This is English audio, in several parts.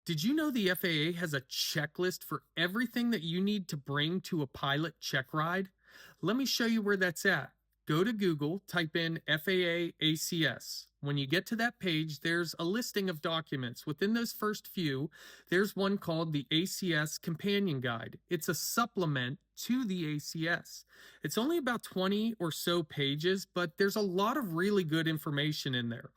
Did you know the FAA has a checklist for everything that you need to bring to a pilot check ride? Let me show you where that's at. Go to Google, type in FAA ACS. When you get to that page, there's a listing of documents. Within those first few, there's one called the ACS Companion Guide. It's a supplement to the ACS. It's only about 20 or so pages, but there's a lot of really good information in there.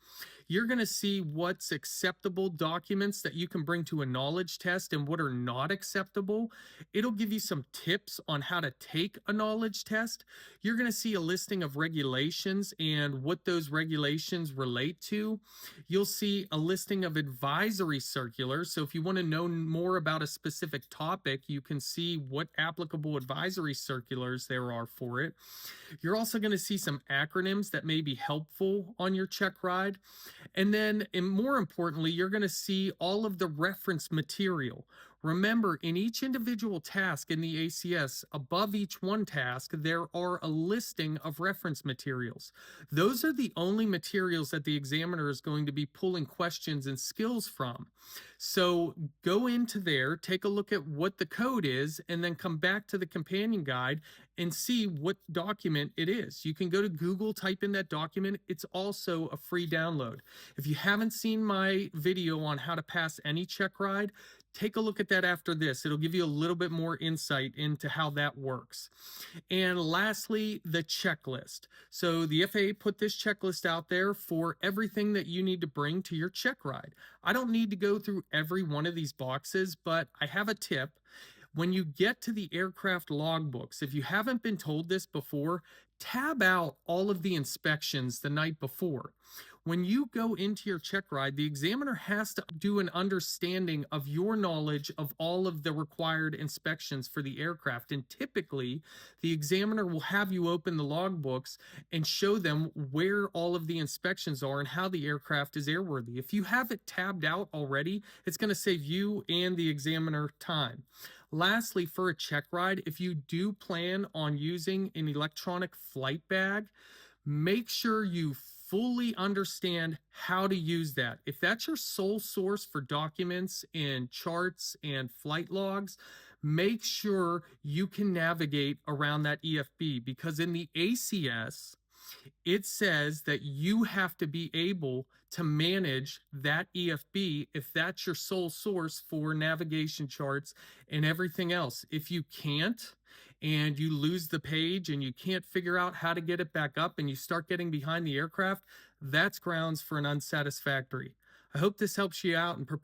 You're going to see what's acceptable documents that you can bring to a knowledge test and what are not acceptable. It'll give you some tips on how to take a knowledge test. You're going to see a listing of regulations and what those regulations relate to. You'll see a listing of advisory circulars. So if you want to know more about a specific topic, you can see what applicable advisory circulars there are for it. You're also going to see some acronyms that may be helpful on your check ride. And then, and more importantly, you're going to see all of the reference material. Remember, in each individual task in the ACS, above each one task, there are a listing of reference materials. Those are the only materials that the examiner is going to be pulling questions and skills from. So go into there, take a look at what the code is, and then come back to the companion guide and see what document it is. You can go to Google, type in that document. It's also a free download. If you haven't seen my video on how to pass any check ride, take a look at that after this. It'll give you a little bit more insight into how that works. And lastly, the checklist. So the FAA put this checklist out there for everything that you need to bring to your check ride. I don't need to go through every one of these boxes, but I have a tip. When you get to the aircraft logbooks, if you haven't been told this before, tab out all of the inspections the night before. When you go into your check ride, the examiner has to do an understanding of your knowledge of all of the required inspections for the aircraft. And typically, the examiner will have you open the logbooks and show them where all of the inspections are and how the aircraft is airworthy. If you have it tabbed out already, it's going to save you and the examiner time. Lastly, for a check ride, if you do plan on using an electronic flight bag, make sure you fully understand how to use that. If that's your sole source for documents and charts and flight logs, make sure you can navigate around that EFB, because in the ACS, it says that you have to be able to manage that EFB if that's your sole source for navigation charts and everything else. If you can't, and you lose the page and you can't figure out how to get it back up and you start getting behind the aircraft, that's grounds for an unsatisfactory. I hope this helps you out and prepare